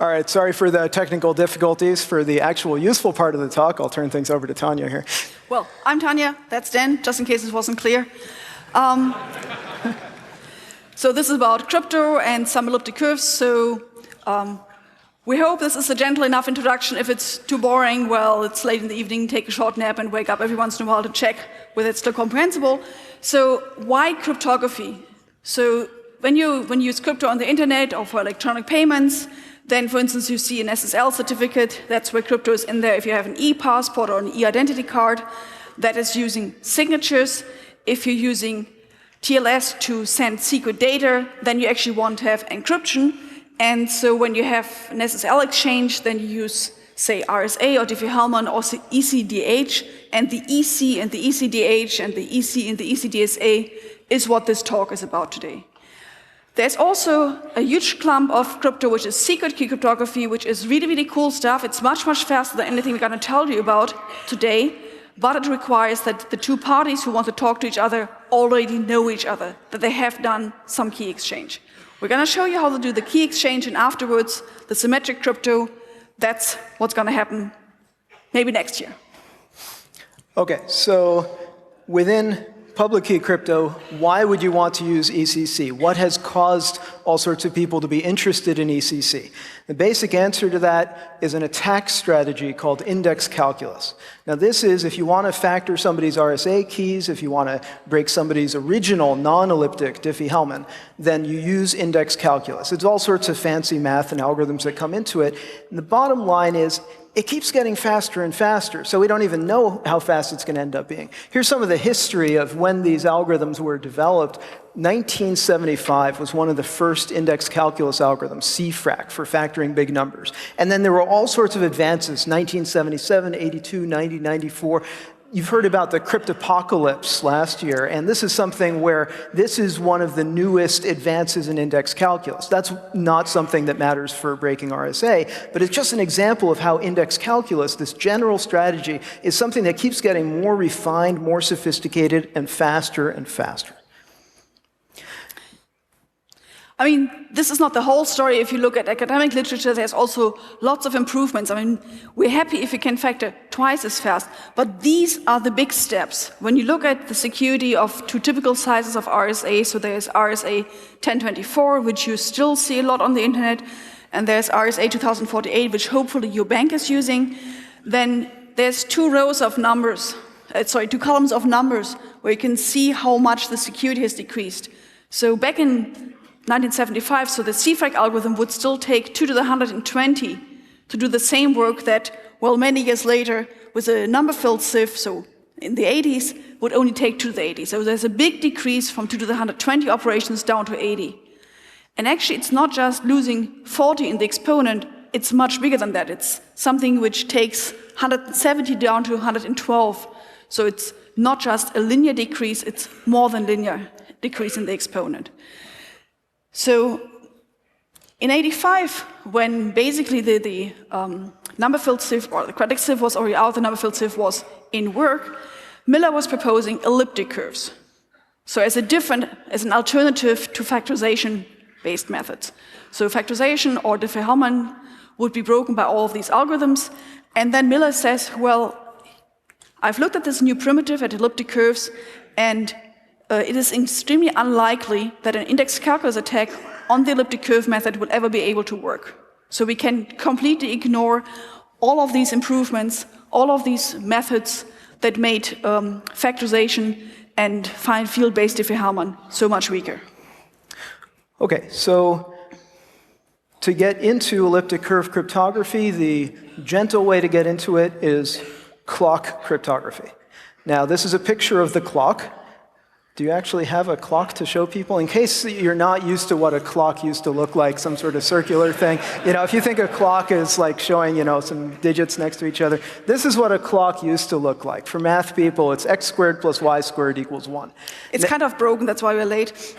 All right, sorry for the technical difficulties. For the actual useful part of the talk, I'll turn things over to Tanya here. Well, I'm Tanya, that's Dan, just in case it wasn't clear. So this is about crypto and some elliptic curves. So we hope this is a gentle enough introduction. If it's too boring, well, it's late in the evening, take a short nap and wake up every once in a while to check whether it's still comprehensible. So why cryptography? So when you use crypto on the internet or for electronic payments, then, for instance, you see an SSL certificate. That's where crypto is in there. If you have an e-passport or an e-identity card, that is using signatures. If you're using TLS to send secret data, then you actually want to have encryption. And so when you have an SSL exchange, then you use, say, RSA or Diffie-Hellman or ECCHacks. And the EC and the ECCHacks and the EC and the ECDSA is what this talk is about today. There's also a huge clump of crypto, which is secret key cryptography, which is really, really cool stuff. It's much, much faster than anything we're going to tell you about today, but it requires that the two parties who want to talk to each other already know each other, that they have done some key exchange. We're going to show you how to do the key exchange, and afterwards, the symmetric crypto. That's what's going to happen maybe next year. Okay, so within public key crypto, why would you want to use ECC? What has caused all sorts of people to be interested in ECC? The basic answer to that is an attack strategy called index calculus. Now this is if you want to factor somebody's RSA keys, if you want to break somebody's original non-elliptic Diffie-Hellman, then you use index calculus. It's all sorts of fancy math and algorithms that come into it. And the bottom line is, it keeps getting faster and faster, so we don't even know how fast it's going to end up being. Here's some of the history of when these algorithms were developed. 1975 was one of the first index calculus algorithms, ECCHacks, for factoring big numbers. And then there were all sorts of advances, 1977, 82, 90, 94. You've heard about the cryptopocalypse last year, and this is something where this is one of the newest advances in index calculus. That's not something that matters for breaking RSA, but it's just an example of how index calculus, this general strategy, is something that keeps getting more refined, more sophisticated, and faster and faster. I mean, this is not the whole story. If you look at academic literature, there's also lots of improvements. I mean, we're happy if we can factor twice as fast, but these are the big steps. When you look at the security of two typical sizes of RSA, so there's RSA 1024, which you still see a lot on the internet, and there's RSA 2048, which hopefully your bank is using, then there's two columns of numbers where you can see how much the security has decreased. So back in 1975, so the ECCHacks algorithm would still take 2 to the 120 to do the same work that, well, many years later, with a number-filled sieve, so in the 80s, would only take 2 to the 80. So there's a big decrease from 2 to the 120 operations down to 80. And actually, it's not just losing 40 in the exponent, it's much bigger than that. It's something which takes 170 down to 112. So it's not just a linear decrease, it's more than linear decrease in the exponent. So in 85, when basically the number-filled sieve, or the quadratic sieve was already out, the number-filled sieve was in work, Miller was proposing elliptic curves. So as an alternative to factorization-based methods. So factorization or Diffie-Hellman would be broken by all of these algorithms. And then Miller says, well, I've looked at this new primitive at elliptic curves, and it is extremely unlikely that an index calculus attack on the elliptic curve method will ever be able to work. So we can completely ignore all of these improvements, all of these methods that made factorization and fine field-based Diffie-Hellman so much weaker. Okay, so to get into elliptic curve cryptography, the gentle way to get into it is clock cryptography. Now, this is a picture of the clock. Do you actually have a clock to show people? In case you're not used to what a clock used to look like, some sort of circular thing. You know, if you think a clock is like showing, you know, some digits next to each other, this is what a clock used to look like. For math people, it's x squared plus y squared equals 1. It's kind of broken, that's why we're late.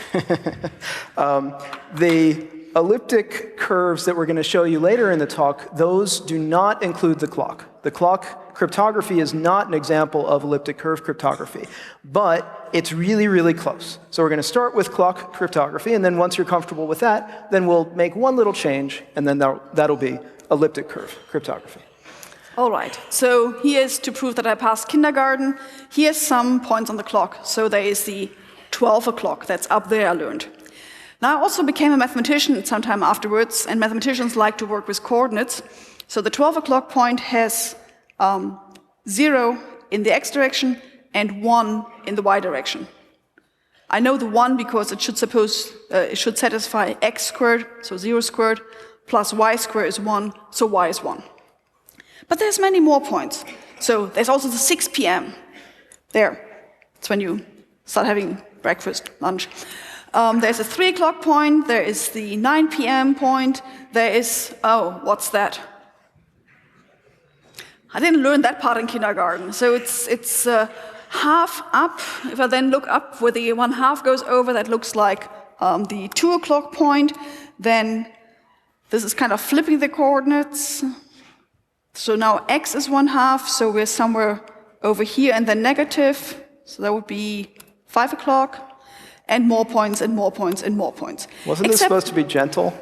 The elliptic curves that we're going to show you later in the talk, those do not include the clock. The clock cryptography is not an example of elliptic curve cryptography, but it's really, really close. So we're going to start with clock cryptography, and then once you're comfortable with that, then we'll make one little change, and then that'll be elliptic curve cryptography. All right, so here's to prove that I passed kindergarten. Here's some points on the clock. So there is the 12 o'clock, that's up there, I learned. Now I also became a mathematician sometime afterwards, and mathematicians like to work with coordinates. So the 12 o'clock point has 0 in the x direction and 1 in the y direction. I know the 1 because it should satisfy x squared, so 0 squared, plus y squared is 1, so y is 1. But there's many more points. So there's also the 6 p.m. There. It's when you start having breakfast, lunch. There's a 3 o'clock point. There is the 9 p.m. point. There is, oh, what's that? I didn't learn that part in kindergarten. So it's half up. If I then look up where the 1/2 goes over, that looks like the 2 o'clock point. Then this is kind of flipping the coordinates. So now x is 1/2, so we're somewhere over here, and then negative, so that would be 5 o'clock, and more points, and more points, and more points. Wasn't this supposed to be gentle?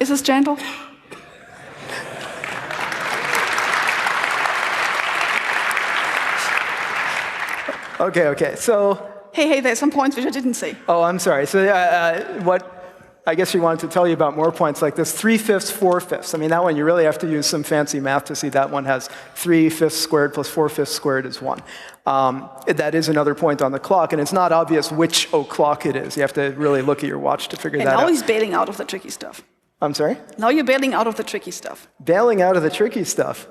Is this gentle? Okay, so... Hey, there's some points which I didn't say. Oh, I'm sorry. So what I guess you wanted to tell you about more points like this, 3/5, 4/5. I mean, that one you really have to use some fancy math to see that one has 3/5 squared plus 4/5 squared is 1. That is another point on the clock, and it's not obvious which o'clock it is. You have to really look at your watch to figure that out. And now he's bailing out of the tricky stuff. I'm sorry? Now you're bailing out of the tricky stuff. Bailing out of the tricky stuff?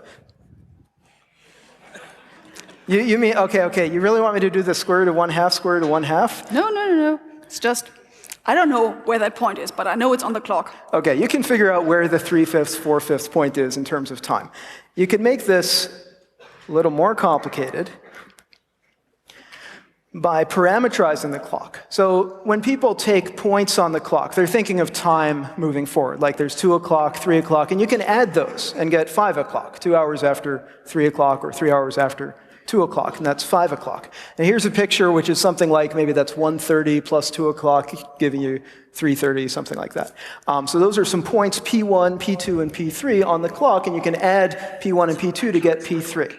You mean, okay, you really want me to do the square root of 1/2, square root of 1/2? No. It's just, I don't know where that point is, but I know it's on the clock. Okay, you can figure out where the 3/5, 4/5 point is in terms of time. You can make this a little more complicated by parametrizing the clock. So when people take points on the clock, they're thinking of time moving forward, like there's 2 o'clock, 3 o'clock, and you can add those and get 5 o'clock, 2 hours after 3 o'clock, or 3 hours after 2 o'clock, and that's 5 o'clock. And here's a picture which is something like maybe that's 1:30 plus 2 o'clock, giving you 3:30, something like that. So those are some points, P1, P2, and P3 on the clock, and you can add P1 and P2 to get P3.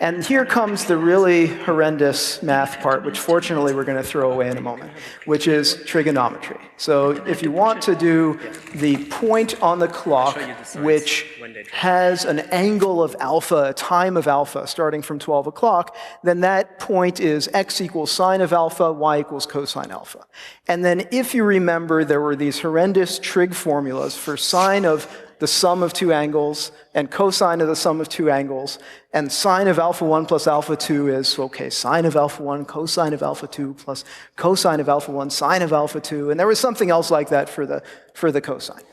And here comes the really horrendous math part, which fortunately we're going to throw away in a moment, which is trigonometry. So if you want to do the point on the clock, which has an angle of alpha, a time of alpha, starting from 12 o'clock, then that point is x equals sine of alpha, y equals cosine alpha. And then if you remember, there were these horrendous trig formulas for sine of the sum of two angles, and cosine of the sum of two angles, and sine of alpha 1 plus alpha 2 is, okay, sine of alpha 1, cosine of alpha 2 plus cosine of alpha 1, sine of alpha 2, and there was something else like that for the cosine.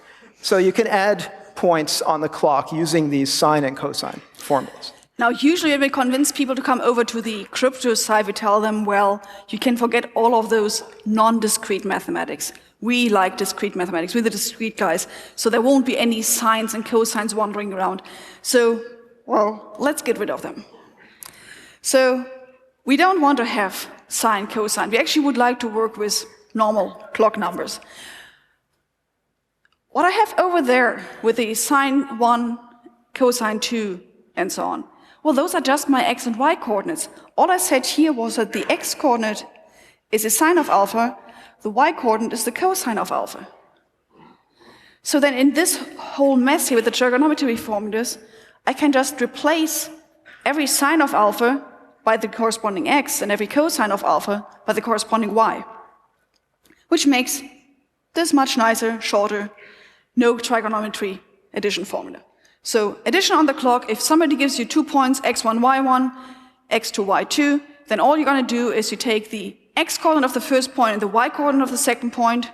So you can add points on the clock using these sine and cosine formulas. Now, usually when we convince people to come over to the crypto side, we tell them, well, you can forget all of those non-discrete mathematics. We like discrete mathematics. We're the discrete guys. So there won't be any sines and cosines wandering around. So, well, let's get rid of them. So we don't want to have sine, cosine. We actually would like to work with normal clock numbers. What I have over there with the sine 1, cosine 2, and so on, well, those are just my x and y coordinates. All I said here was that the x coordinate is the sine of alpha, the y-coordinate is the cosine of alpha. So then in this whole mess here with the trigonometry formulas, I can just replace every sine of alpha by the corresponding x and every cosine of alpha by the corresponding y, which makes this much nicer, shorter, no trigonometry addition formula. So addition on the clock, if somebody gives you 2 points, x1, y1, x2, y2, then all you're going to do is you take the x-coordinate of the first point and the y-coordinate of the second point,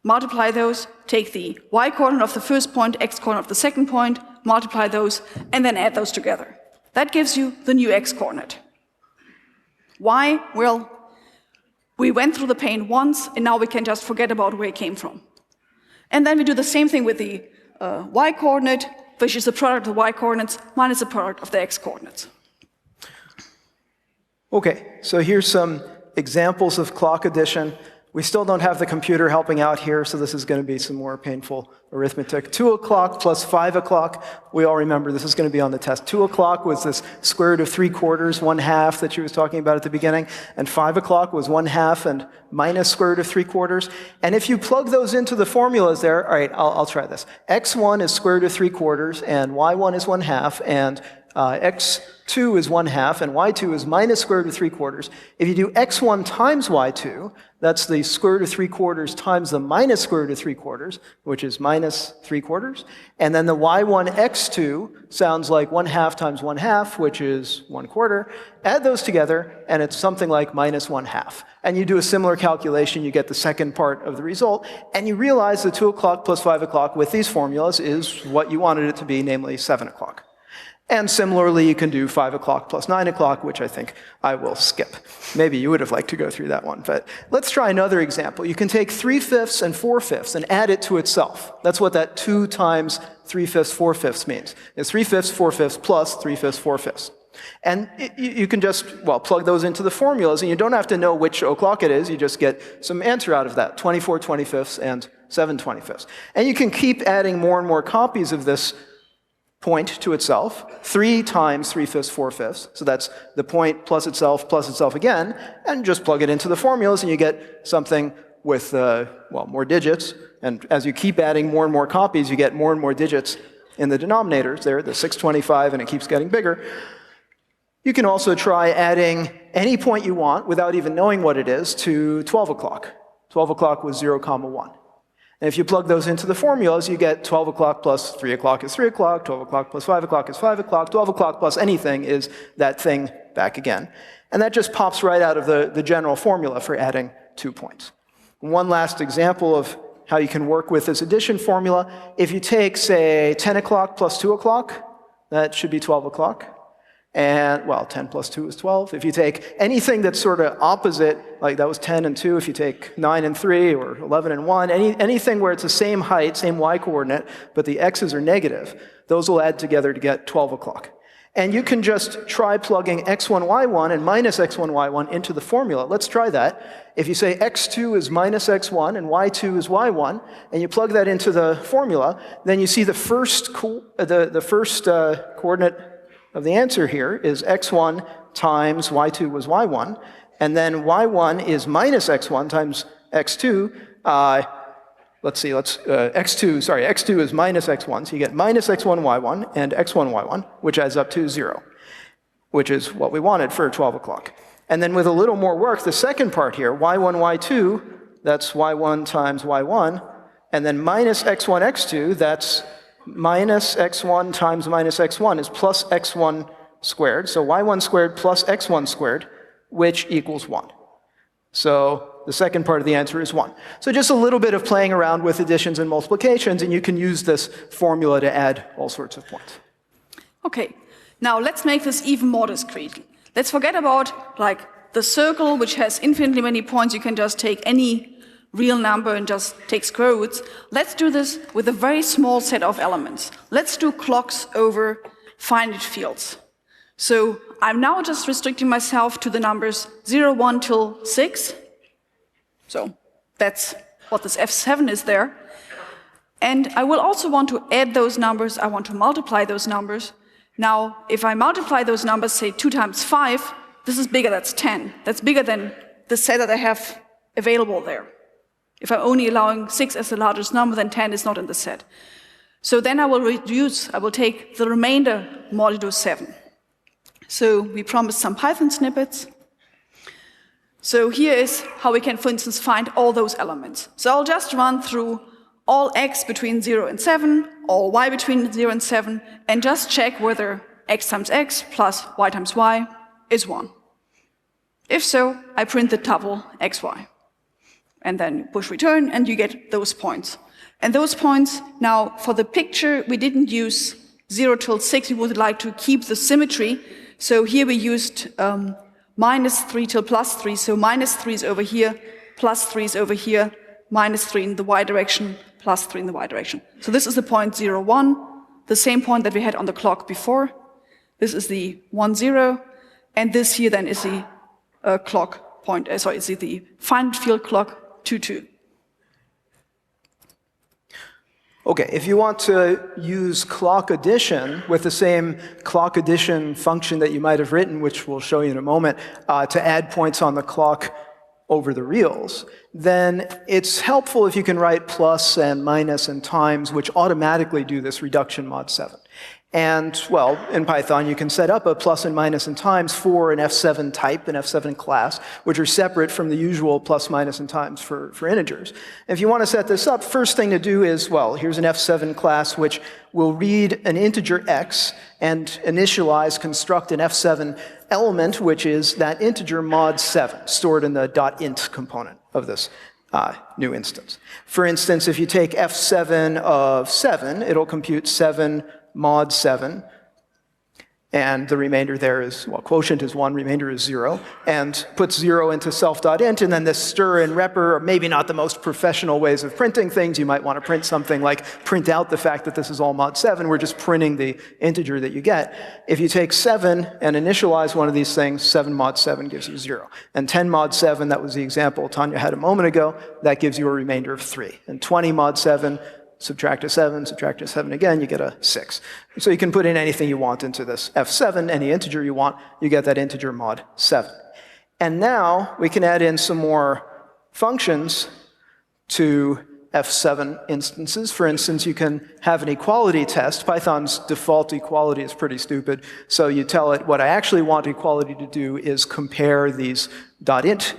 multiply those, take the y-coordinate of the first point, x-coordinate of the second point, multiply those, and then add those together. That gives you the new x-coordinate. Why? Well, we went through the pain once, and now we can just forget about where it came from. And then we do the same thing with the y-coordinate. which is the product of the y coordinates minus the product of the x coordinates. Okay, so here's some examples of clock addition. We still don't have the computer helping out here, so this is going to be some more painful arithmetic. 2 o'clock plus 5 o'clock, we all remember this is going to be on the test. 2 o'clock was this square root of 3/4, 1/2 that she was talking about at the beginning, and 5 o'clock was 1/2 and minus square root of 3/4. And if you plug those into the formulas there, all right, I'll try this. x1 is square root of 3/4, and y1 is 1/2, and x2 is 1/2, and y2 is minus square root of 3/4. If you do x1 times y2, that's the square root of 3/4 times the minus square root of 3/4, which is minus 3/4. And then the y1 x2 sounds like 1/2 times 1/2, which is 1/4. Add those together, and it's something like minus 1/2. And you do a similar calculation, you get the second part of the result, and you realize that 2 o'clock plus 5 o'clock with these formulas is what you wanted it to be, namely 7 o'clock. And similarly, you can do 5 o'clock plus 9 o'clock, which I think I will skip. Maybe you would have liked to go through that one, but let's try another example. You can take 3/5 and 4/5 and add it to itself. That's what that 2 times 3/5, 4/5 means. It's 3/5, 4/5 plus 3/5, 4/5. And you can just, well, plug those into the formulas, and you don't have to know which o'clock it is. You just get some answer out of that, 24 25ths and 7 25ths. And you can keep adding more and more copies of this point to itself, 3 times 3/5, 4/5. So that's the point plus itself again, and just plug it into the formulas, and you get something with, well, more digits. And as you keep adding more and more copies, you get more and more digits in the denominators there, the 625, and it keeps getting bigger. You can also try adding any point you want without even knowing what it is to 12 o'clock. 12 o'clock was 0, 1. And if you plug those into the formulas, you get 12 o'clock plus 3 o'clock is 3 o'clock, 12 o'clock plus 5 o'clock is 5 o'clock, 12 o'clock plus anything is that thing back again. And that just pops right out of the general formula for adding 2 points. One last example of how you can work with this addition formula. If you take, say, 10 o'clock plus 2 o'clock, that should be 12 o'clock. And, well, 10 plus 2 is 12. If you take anything that's sort of opposite, like that was 10 and 2, if you take 9 and 3, or 11 and 1, anything where it's the same height, same y coordinate, but the x's are negative, those will add together to get 12 o'clock. And you can just try plugging x1, y1 and minus x1, y1 into the formula. Let's try that. If you say x2 is minus x1 and y2 is y1, and you plug that into the formula, then you see the first coordinate of the answer here is x1 times y2 was y1, and then y1 is minus x1 times x2. X2 is minus x1, so you get minus x1 y1 and x1 y1, which adds up to 0, which is what we wanted for 12 o'clock. And then with a little more work, the second part here, y1, y2, that's y1 times y1, and then minus x1, x2, that's minus x1 times minus x1 is plus x1 squared. So y1 squared plus x1 squared, which equals 1. So the second part of the answer is 1. So just a little bit of playing around with additions and multiplications, and you can use this formula to add all sorts of points. Okay, now let's make this even more discrete. Let's forget about like the circle, which has infinitely many points. You can just take any real number and just take square roots. Let's do this with a very small set of elements. Let's do clocks over finite fields. So I'm now just restricting myself to the numbers 0, 1 till 6. So that's what this F7 is there. And I will also want to add those numbers. I want to multiply those numbers. Now, if I multiply those numbers, say 2 times 5, this is bigger, that's 10. That's bigger than the set that I have available there. If I'm only allowing 6 as the largest number, then 10 is not in the set. So then I will take the remainder modulo 7. So we promised some Python snippets. So here is how we can, for instance, find all those elements. So I'll just run through all x between 0 and 7, all y between 0 and 7, and just check whether x times x plus y times y is 1. If so, I print the tuple xy. And then push return, and you get those points. And those points, now for the picture, we didn't use 0 till 6. We would like to keep the symmetry. So here we used minus 3 till plus 3. So minus 3 is over here, plus 3 is over here, minus 3 in the y direction, plus 3 in the y direction. So this is the point 0, 1. the same point that we had on the clock before. This is the 1, 0, and this here then is the clock point, sorry, is the finite field clock 2, 2. Okay, if you want to use clock addition with the same clock addition function that you might have written, which we'll show you in a moment, to add points on the clock over the reals, then it's helpful if you can write plus and minus and times, which automatically do this reduction mod 7. And, well, in Python, you can set up a plus and minus and times for an F7 type, an F7 class, which are separate from the usual plus, minus, and times for integers. If you want to set this up, first thing to do is, well, here's an F7 class which will read an integer x and initialize, construct an F7 element, which is that integer mod 7, stored in the .int component of this new instance. For instance, if you take F7 of 7, it'll compute 7 mod 7, and the remainder there is, well, quotient is 1, remainder is 0, and puts 0 into self.int, and then this stir and repper are maybe not the most professional ways of printing things. You might want to print something like print out the fact that this is all mod 7. We're just printing the integer that you get. If you take 7 and initialize one of these things, 7 mod 7 gives you 0. And 10 mod 7, that was the example Tanya had a moment ago, that gives you a remainder of 3. And 20 mod 7, subtract a 7, subtract a 7 again, you get a 6. So you can put in anything you want into this F7, any integer you want, you get that integer mod 7. And now we can add in some more functions to F7 instances. For instance, you can have an equality test. Python's default equality is pretty stupid, so you tell it what I actually want equality to do is compare these .int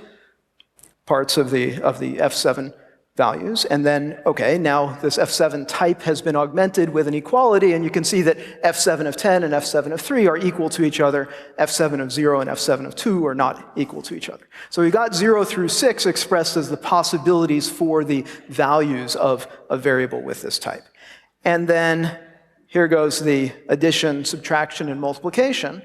parts of the F7 values, and then, okay, now this F7 type has been augmented with an equality, and you can see that F7 of 10 and F7 of 3 are equal to each other, F7 of 0 and F7 of 2 are not equal to each other. So we got 0 through 6 expressed as the possibilities for the values of a variable with this type. And then here goes the addition, subtraction, and multiplication.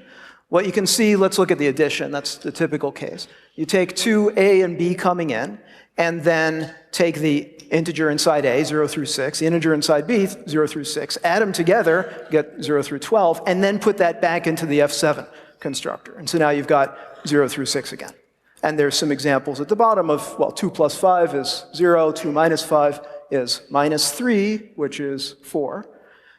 What you can see, let's look at the addition, that's the typical case. You take two A and B coming in, and then take the integer inside A, 0 through 6, the integer inside B, 0 through 6, add them together, get 0 through 12, and then put that back into the F7 constructor. And so now you've got 0 through 6 again. And there's some examples at the bottom of, well, 2 plus 5 is 0, 2 minus 5 is minus 3, which is 4.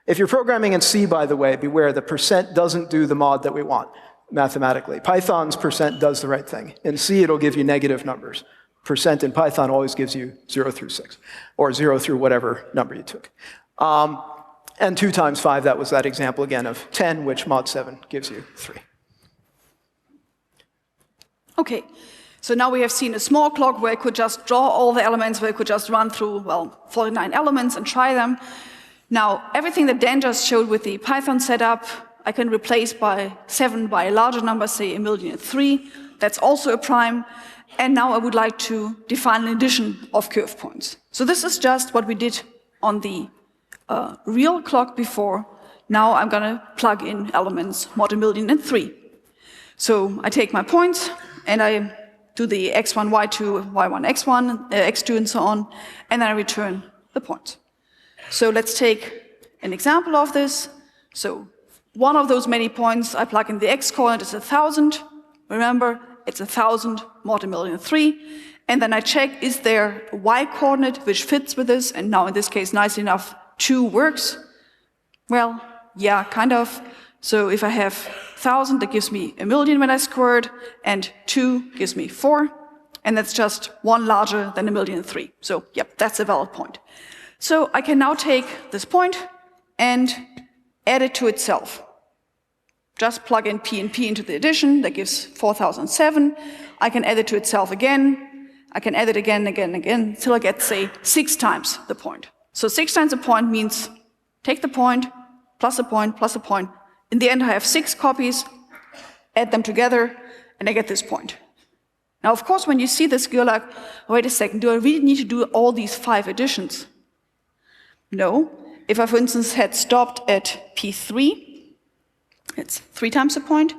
If you're programming in C, by the way, beware, the percent doesn't do the mod that we want mathematically. Python's percent does the right thing. In C, it'll give you negative numbers. Percent in Python always gives you 0 through 6, or 0 through whatever number you took. And 2 times 5, that was that example again of 10, which mod 7 gives you 3. Okay, so now we have seen a small clock where I could just draw all the elements, where I could just run through, well, 49 elements and try them. Now, everything that Dan just showed with the Python setup, I can replace by 7 by a larger number, say 1,000,003. That's also a prime. And now I would like to define an addition of curve points. So this is just what we did on the real clock before. Now I'm going to plug in elements mod 1,000,003. So I take my points, and I do the x1, y2, y1, x1, x2, and so on, and then I return the points. So let's take an example of this. So one of those many points, I plug in the x-coordinate is 1,000. Remember, it's 1,000 mod 1,000,003. And then I check, is there a y-coordinate which fits with this? And now in this case, nicely enough, 2 works. Well, yeah, kind of. So if I have 1,000, that gives me 1,000,000 when I squared, and 2 gives me 4. And that's just 1 larger than 1,000,003. So, yep, that's a valid point. So I can now take this point and add it to itself. Just plug in P and P into the addition, that gives 4,007. I can add it to itself again. I can add it again, again, again, till I get, say, 6 times the point. So 6 times the point means take the point, plus a point, plus a point. In the end, I have 6 copies, add them together, and I get this point. Now, of course, when you see this, you're like, wait a second, do I really need to do all these 5 additions? No. If I, for instance, had stopped at P3, it's 3 times the point,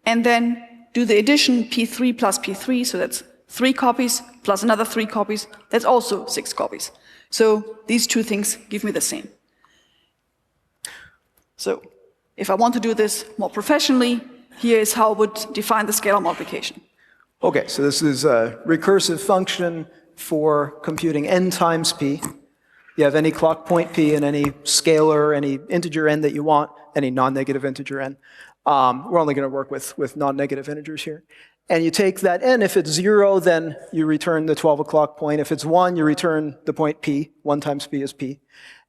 and then do the addition P3 plus P3, so that's 3 copies, plus another 3 copies, that's also 6 copies. So these 2 things give me the same. So if I want to do this more professionally, here is how I would define the scalar multiplication. Okay, so this is a recursive function for computing n times p. You have any clock point p and any scalar, any integer n that you want, any non-negative integer n. We're only going to work with non-negative integers here. And you take that n, if it's 0, then you return the 12 o'clock point. If it's 1, you return the point p. 1 times p is p.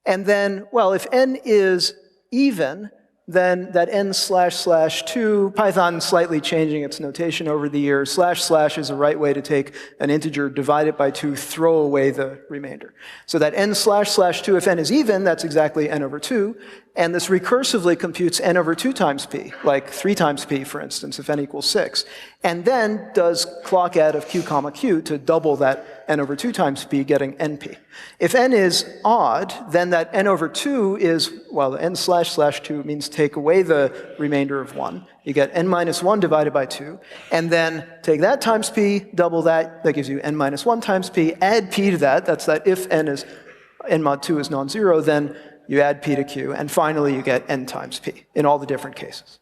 And then, well, if n is even, then that n//2, Python slightly changing its notation over the years, // is the right way to take an integer, divide it by 2, throw away the remainder. So that n//2, if n is even, that's exactly n over 2. And this recursively computes n over 2 times p, like 3 times p, for instance, if n equals 6. And then does clock add of q comma q to double that n over 2 times p, getting np. If n is odd, then that n over 2 is, well, n//2 means take away the remainder of 1. You get n minus 1 divided by 2. And then take that times p, double that, that gives you n minus 1 times p. Add p to that, that's that if n mod 2 is non-zero, then you add p to q, and finally you get n times p in all the different cases.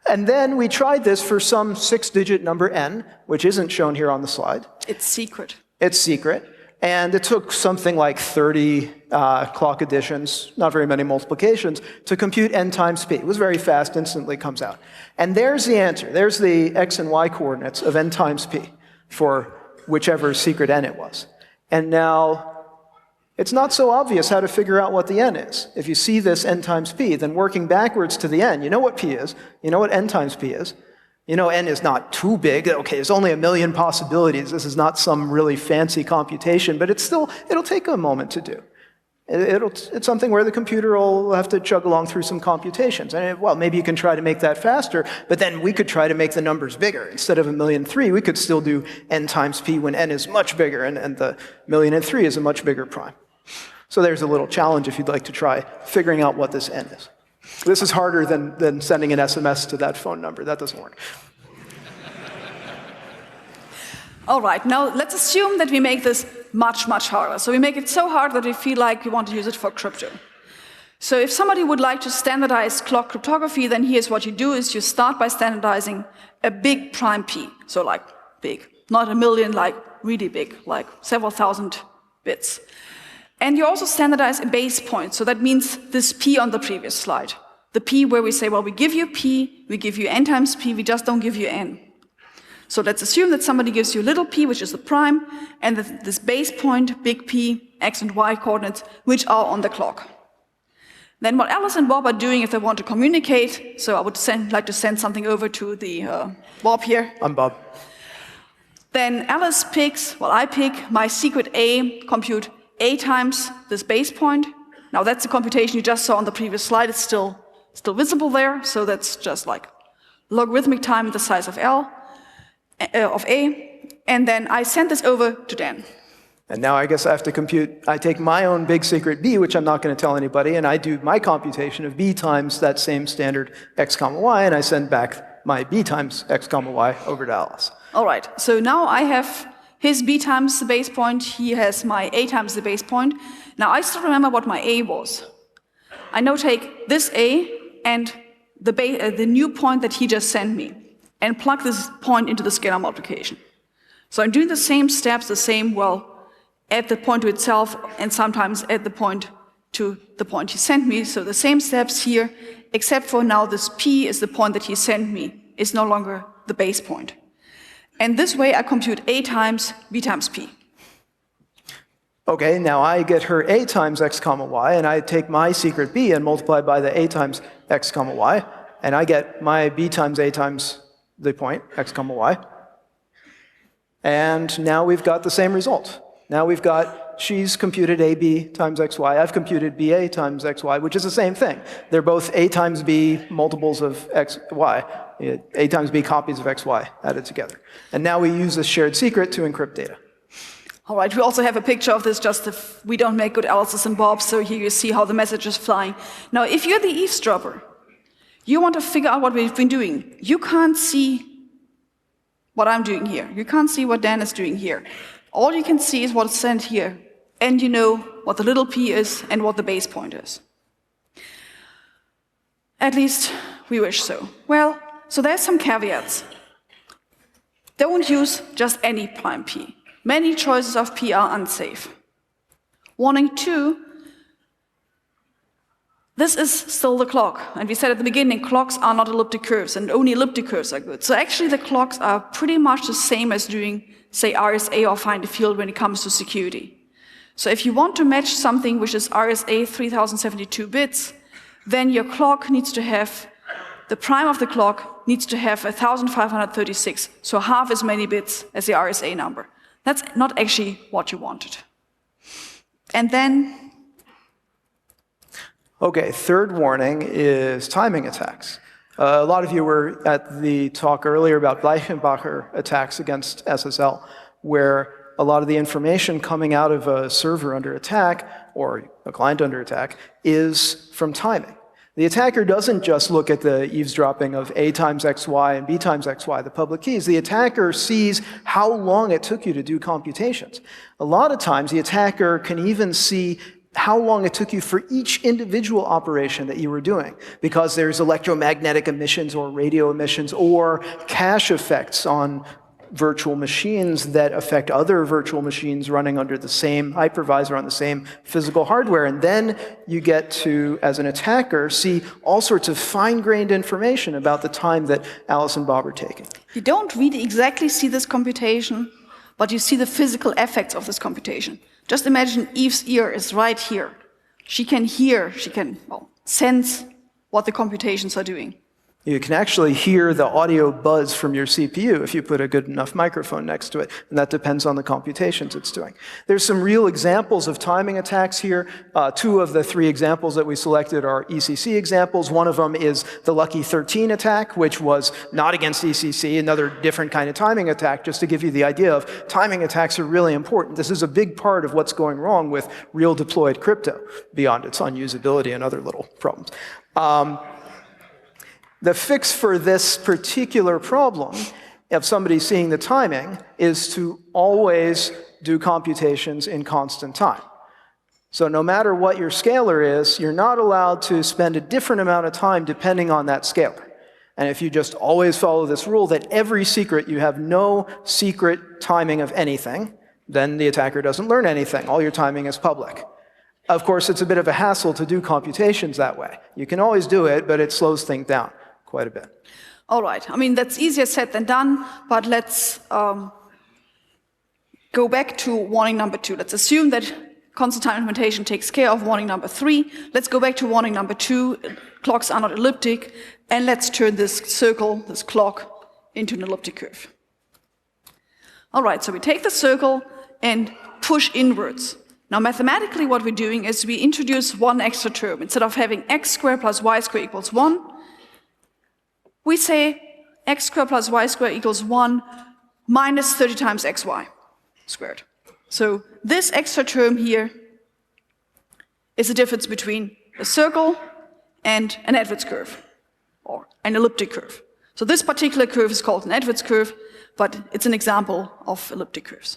And then we tried this for some 6-digit number n, which isn't shown here on the slide. It's secret. It's secret. And it took something like 30 clock additions, not very many multiplications, to compute n times p. It was very fast, instantly comes out. And there's the answer. There's the x and y coordinates of n times p for whichever secret n it was. And now, it's not so obvious how to figure out what the n is. If you see this n times p, then working backwards to the n, you know what p is, you know what n times p is. You know n is not too big. Okay, there's only a million possibilities. This is not some really fancy computation, but it'll take a moment to do. It's something where the computer will have to chug along through some computations. And well, maybe you can try to make that faster, but then we could try to make the numbers bigger. Instead of 1,000,003, we could still do n times p when n is much bigger, and the 1,000,003 is a much bigger prime. So there's a little challenge if you'd like to try figuring out what this n is. This is harder than sending an SMS to that phone number. That doesn't work. All right, now let's assume that we make this much, much harder. So we make it so hard that we feel like we want to use it for crypto. So if somebody would like to standardize clock cryptography, then here's what you do is you start by standardizing a big prime p. So like big, not a million, like really big, like several thousand bits. And you also standardize a base point. So that means this p on the previous slide. The p where we say, well, we give you p, we give you n times p, we just don't give you n. So let's assume that somebody gives you little p, which is the prime, and this base point, big P, x and y coordinates, which are on the clock. Then what Alice and Bob are doing if they want to communicate, so I would like to send something over to the Bob here. I'm Bob. Then Alice picks, well, I pick my secret A, compute A times this base point. Now that's the computation you just saw on the previous slide. It's still visible there, so that's just like logarithmic time the size of L. Of A, and then I send this over to Dan. And now I guess I have to compute, I take my own big secret B, which I'm not going to tell anybody, and I do my computation of B times that same standard x comma y, and I send back my B times x comma y over to Alice. All right, so now I have his B times the base point, he has my A times the base point. Now I still remember what my A was. I now take this A and the new point that he just sent me, and plug this point into the scalar multiplication. So I'm doing the same steps, the same, well, at the point to itself, and sometimes at the point to the point he sent me. So the same steps here, except for now this P is the point that he sent me, is no longer the base point. And this way I compute A times B times P. Okay, now I get her A times x comma y, and I take my secret B and multiply by the A times x comma y, and I get my B times A times the point, x comma y. And now we've got the same result. Now we've got, she's computed AB times XY, I've computed BA times XY, which is the same thing. They're both A times B multiples of XY, A times B copies of XY added together. And now we use this shared secret to encrypt data. All right, we also have a picture of this just if we don't make good Alice's and Bob's, so here you see how the message is flying. Now, if you're the eavesdropper, you want to figure out what we've been doing. You can't see what I'm doing here. You can't see what Dan is doing here. All you can see is what's sent here. And you know what the little p is and what the base point is. At least we wish so. Well, so there's some caveats. Don't use just any prime p. Many choices of p are unsafe. Warning 2, this is still the clock. And we said at the beginning, clocks are not elliptic curves, and only elliptic curves are good. So actually the clocks are pretty much the same as doing, say, RSA or find a field when it comes to security. So if you want to match something which is RSA 3072 bits, then your clock needs to have, the prime of the clock needs to have 1536, so half as many bits as the RSA number. That's not actually what you wanted. And then... Okay, third warning is timing attacks. A lot of you were at the talk earlier about Bleichenbacher attacks against SSL, where a lot of the information coming out of a server under attack, or a client under attack, is from timing. The attacker doesn't just look at the eavesdropping of A times XY and B times XY, the public keys. The attacker sees how long it took you to do computations. A lot of times, the attacker can even see how long it took you for each individual operation that you were doing, because there's electromagnetic emissions or radio emissions or cache effects on virtual machines that affect other virtual machines running under the same hypervisor on the same physical hardware. And then you get to, as an attacker, see all sorts of fine-grained information about the time that Alice and Bob are taking. You don't really exactly see this computation, but you see the physical effects of this computation. Just imagine Eve's ear is right here. She can hear, she can sense what the computations are doing. You can actually hear the audio buzz from your CPU if you put a good enough microphone next to it, and that depends on the computations it's doing. There's some real examples of timing attacks here. 2 of the 3 examples that we selected are ECC examples. One of them is the Lucky 13 attack, which was not against ECC, another different kind of timing attack, just to give you the idea of timing attacks are really important. This is a big part of what's going wrong with real deployed crypto, beyond its unusability and other little problems. The fix for this particular problem of somebody seeing the timing is to always do computations in constant time. So no matter what your scalar is, you're not allowed to spend a different amount of time depending on that scalar. And if you just always follow this rule that every secret, you have no secret timing of anything, then the attacker doesn't learn anything. All your timing is public. Of course, it's a bit of a hassle to do computations that way. You can always do it, but it slows things down quite a bit. All right. I mean, that's easier said than done, but let's go back to warning number 2. Let's assume that constant time implementation takes care of warning number 3. Let's go back to warning number 2. Clocks are not elliptic, and let's turn this circle, this clock, into an elliptic curve. All right, so we take the circle and push inwards. Now, mathematically, what we're doing is we introduce one extra term. Instead of having x squared plus y squared equals 1, we say x squared plus y squared equals 1 minus 30 times xy squared. So this extra term here is the difference between a circle and an Edwards curve, or an elliptic curve. So this particular curve is called an Edwards curve, but it's an example of elliptic curves.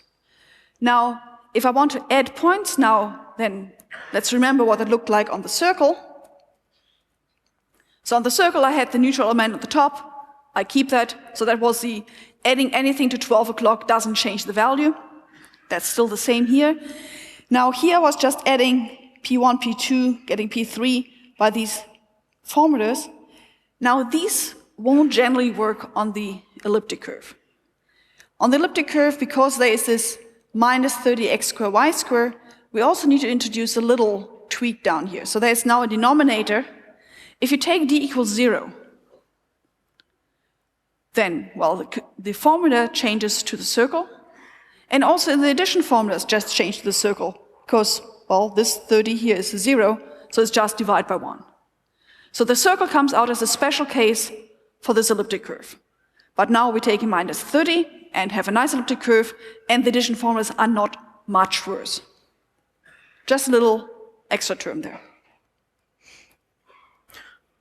Now, if I want to add points now, then let's remember what it looked like on the circle. So on the circle, I had the neutral element at the top. I keep that. So that was the adding anything to 12 o'clock doesn't change the value. That's still the same here. Now here I was just adding P1, P2, getting P3 by these formulas. Now these won't generally work on the elliptic curve. On the elliptic curve, because there is this minus 30x squared y squared, we also need to introduce a little tweak down here. So there's now a denominator. If you take d equals 0, then, well, the formula changes to the circle. And also the addition formulas just change to the circle, because, well, this 30 here is 0, so it's just divided by 1. So the circle comes out as a special case for this elliptic curve. But now we're taking minus 30 and have a nice elliptic curve, and the addition formulas are not much worse. Just a little extra term there.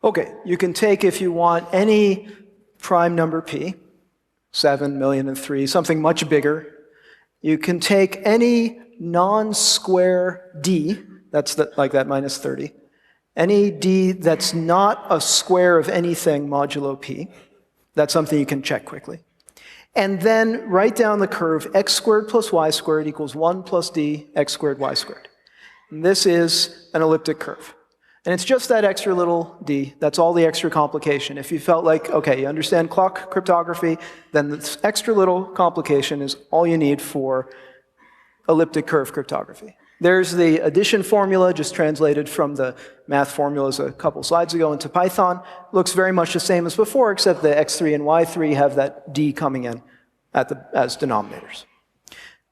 Okay, you can take, if you want, any prime number p, 7,000,003, something much bigger. You can take any non-square d, that's like that minus 30, Any d that's not a square of anything modulo p. That's something you can check quickly. And then write down the curve x squared plus y squared equals 1 plus d x squared y squared. And this is an elliptic curve. And it's just that extra little d. That's all the extra complication. If you felt like, okay, you understand clock cryptography, then this extra little complication is all you need for elliptic curve cryptography. There's the addition formula, just translated from the math formulas a couple slides ago into Python. Looks very much the same as before, except the x3 and y3 have that d coming in as denominators.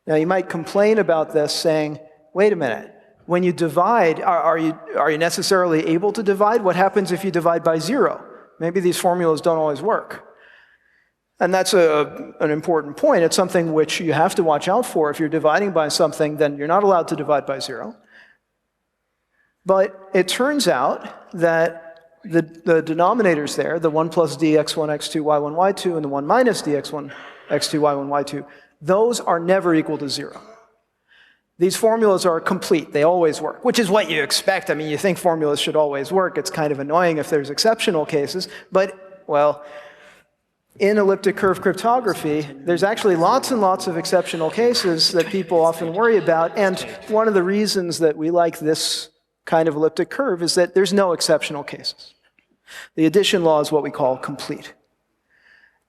Now you might complain about this, saying, wait a minute, when you divide, are you necessarily able to divide? What happens if you divide by 0? Maybe these formulas don't always work. And that's an important point. It's something which you have to watch out for. If you're dividing by something, then you're not allowed to divide by 0. But it turns out that the denominators there, the 1 plus d x1, x2, y1, y2, and the 1 minus d x1, x2, y1, y2, those are never equal to 0. These formulas are complete. They always work, which is what you expect. I mean, you think formulas should always work. It's kind of annoying if there's exceptional cases. But, well, in elliptic curve cryptography, there's actually lots and lots of exceptional cases that people often worry about. And one of the reasons that we like this kind of elliptic curve is that there's no exceptional cases. The addition law is what we call complete.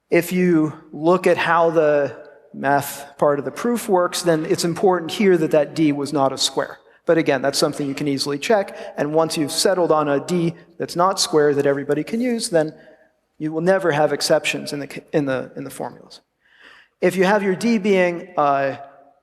If you look at how the math part of the proof works, then it's important here that that d was not a square. But again, that's something you can easily check. And once you've settled on a d that's not square that everybody can use, then you will never have exceptions in the formulas. If you have your d being a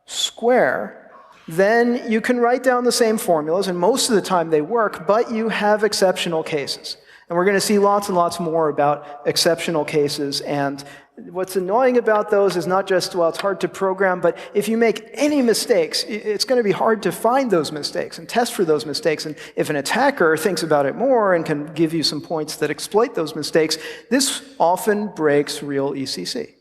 square, then you can write down the same formulas, and most of the time they work, but you have exceptional cases. And we're going to see lots and lots more about exceptional cases. And what's annoying about those is not just, well, it's hard to program, but if you make any mistakes, it's going to be hard to find those mistakes and test for those mistakes. And if an attacker thinks about it more and can give you some points that exploit those mistakes, this often breaks real ECC.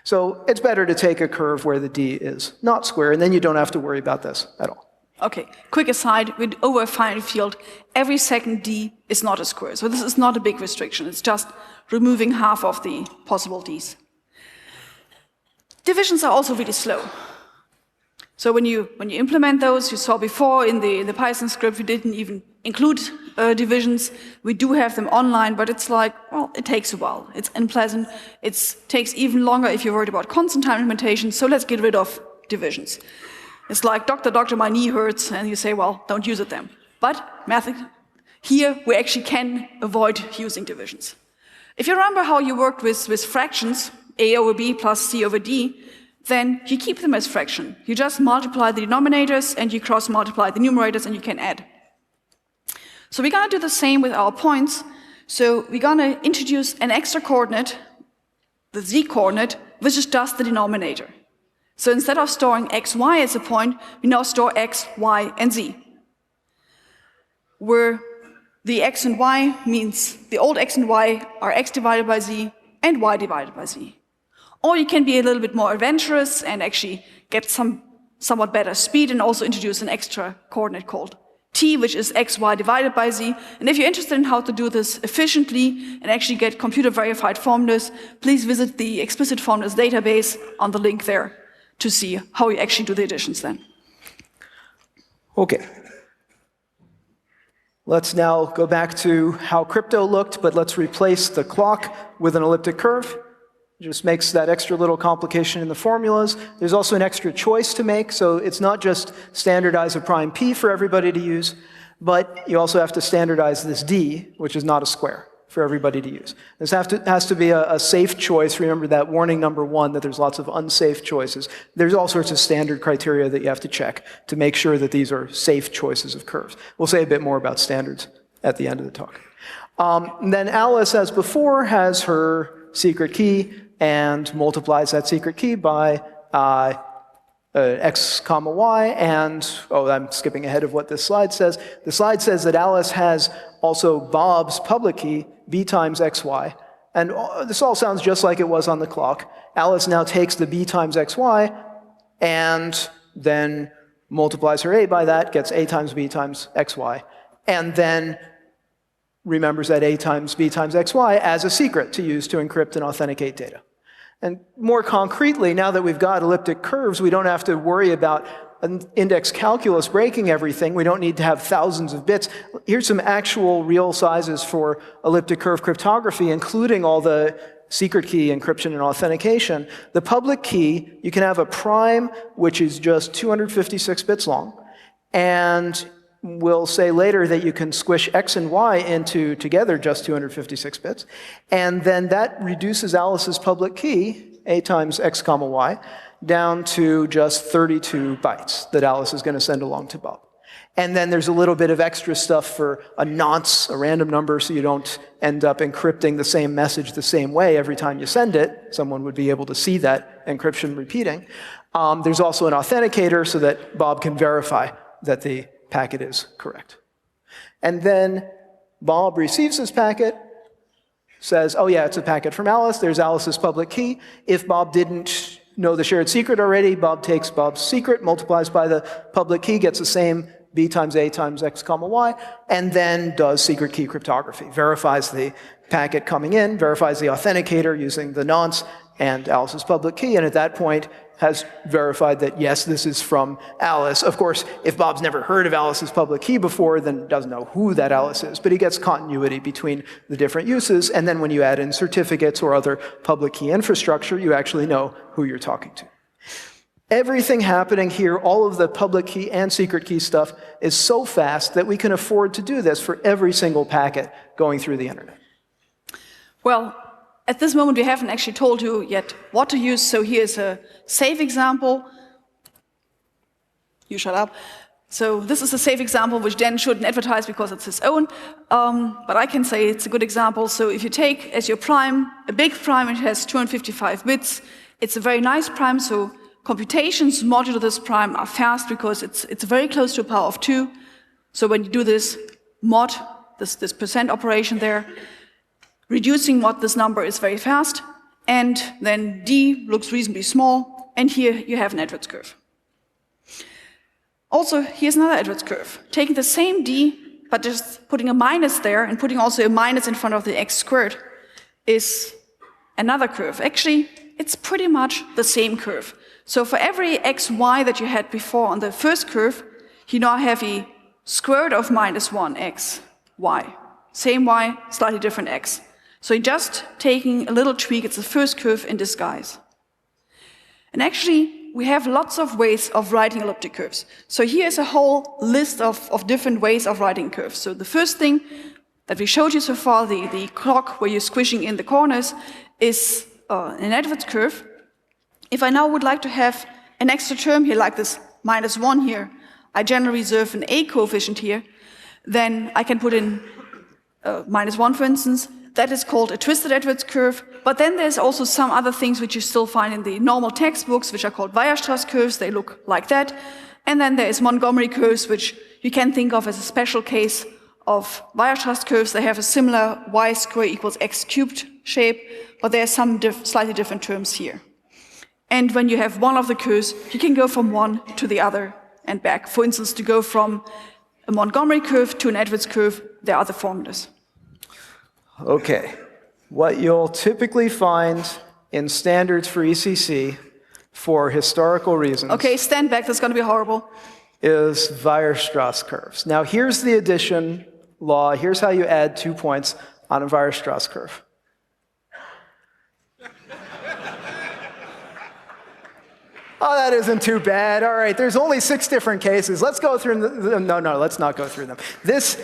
So it's better to take a curve where the d is not square, and then you don't have to worry about this at all. Okay, quick aside, over a finite field, every second d is not a square. So this is not a big restriction. It's just removing half of the possible d's. Divisions are also really slow. So when you implement those, you saw before in the Python script, we didn't even include divisions. We do have them online, but it's like, well, it takes a while. It's unpleasant. It takes even longer if you're worried about constant time implementation, so let's get rid of divisions. It's like, doctor, my knee hurts, and you say, well, don't use it then. But here we actually can avoid using divisions. If you remember how you worked with fractions, a over b plus c over d, then you keep them as fraction. You just multiply the denominators and you cross multiply the numerators and you can add. So we're going to do the same with our points. So we're going to introduce an extra coordinate, the z coordinate, which is just the denominator. So instead of storing x, y as a point, we now store x, y, and z. Where the x and y means the old x and y are x divided by z and y divided by z. Or you can be a little bit more adventurous and actually get somewhat better speed and also introduce an extra coordinate called t, which is x, y divided by z. And if you're interested in how to do this efficiently and actually get computer-verified formulas, please visit the explicit formulas database on the link there to see how you actually do the additions then. Okay. Let's now go back to how crypto looked, but let's replace the clock with an elliptic curve. It just makes that extra little complication in the formulas. There's also an extra choice to make, so it's not just standardize a prime p for everybody to use, but you also have to standardize this d, which is not a square, for everybody to use. This has to be a safe choice. Remember that warning number 1, that there's lots of unsafe choices. There's all sorts of standard criteria that you have to check to make sure that these are safe choices of curves. We'll say a bit more about standards at the end of the talk. Then Alice, as before, has her secret key and multiplies that secret key by x comma y, and, oh, I'm skipping ahead of what this slide says. The slide says that Alice has also Bob's public key, b times xy, and this all sounds just like it was on the clock. Alice now takes the b times xy and then multiplies her a by that, gets a times b times xy, and then remembers that A times B times XY as a secret to use to encrypt and authenticate data. And more concretely, now that we've got elliptic curves, we don't have to worry about an index calculus breaking everything. We don't need to have thousands of bits. Here's some actual real sizes for elliptic curve cryptography, including all the secret key encryption and authentication. The public key, you can have a prime, which is just 256 bits long, and we'll say later that you can squish X and Y into together just 256 bits, and then that reduces Alice's public key, A times X comma Y, down to just 32 bytes that Alice is going to send along to Bob. And then there's a little bit of extra stuff for a nonce, a random number, so you don't end up encrypting the same message the same way every time you send it. Someone would be able to see that encryption repeating. There's also an authenticator so that Bob can verify that the packet is correct. And then Bob receives this packet, says, oh yeah, it's a packet from Alice, there's Alice's public key. If Bob didn't know the shared secret already, Bob takes Bob's secret, multiplies by the public key, gets the same B times A times X comma Y, and then does secret key cryptography, verifies the packet coming in, verifies the authenticator using the nonce and Alice's public key, and at that point has verified that, yes, this is from Alice. Of course, if Bob's never heard of Alice's public key before, then doesn't know who that Alice is, but he gets continuity between the different uses, and then when you add in certificates or other public key infrastructure, you actually know who you're talking to. Everything happening here, all of the public key and secret key stuff, is so fast that we can afford to do this for every single packet going through the internet. Well, at this moment, we haven't actually told you yet what to use, so here's a safe example. You shut up. So this is a safe example, which Dan shouldn't advertise because it's his own, but I can say it's a good example. So if you take as your prime, a big prime, it has 255 bits. It's a very nice prime, so computations modulo this prime are fast because it's very close to a power of 2. So when you do this mod, this percent operation there, reducing what this number is very fast, and then D looks reasonably small, and here you have an Edwards curve. Also, here's another Edwards curve. Taking the same D, but just putting a minus there, and putting also a minus in front of the x squared, is another curve. Actually, it's pretty much the same curve. So for every xy that you had before on the first curve, you now have a square root of minus 1x, y. Same y, slightly different x. So you're just taking a little tweak, it's the first curve in disguise. And actually, we have lots of ways of writing elliptic curves. So here's a whole list of different ways of writing curves. So the first thing that we showed you so far, the clock where you're squishing in the corners, is an Edwards curve. If I now would like to have an extra term here, like this minus 1 here, I generally reserve an A coefficient here, then I can put in minus 1, for instance. That is called a twisted Edwards curve. But then there's also some other things which you still find in the normal textbooks, which are called Weierstrass curves. They look like that. And then there is Montgomery curves, which you can think of as a special case of Weierstrass curves. They have a similar y squared equals x cubed shape, but there are some slightly different terms here. And when you have one of the curves, you can go from one to the other and back. For instance, to go from a Montgomery curve to an Edwards curve, there are other formulas. Okay, what you'll typically find in standards for ECC for historical reasons. Okay, stand back, that's going to be horrible. Is Weierstrass curves. Now here's the addition law, here's how you add 2 points on a Weierstrass curve. Oh, that isn't too bad. All right, there's only 6 different cases. Let's go through them. No, let's not go through them. This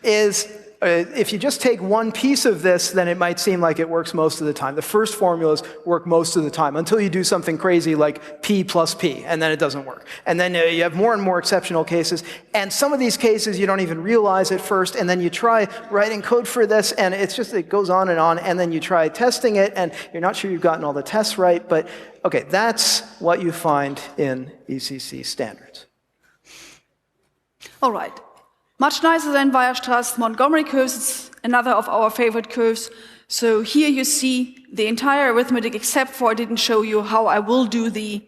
is, if you just take one piece of this, then it might seem like it works most of the time. The first formulas work most of the time until you do something crazy like P plus P, and then it doesn't work. And then you have more and more exceptional cases. And some of these cases you don't even realize at first, and then you try writing code for this, and it's just, it goes on, and then you try testing it, and you're not sure you've gotten all the tests right, but okay, that's what you find in ECC standards. All right. Much nicer than Weierstrass, Montgomery curves is another of our favorite curves. So here you see the entire arithmetic, except for I didn't show you how I will do the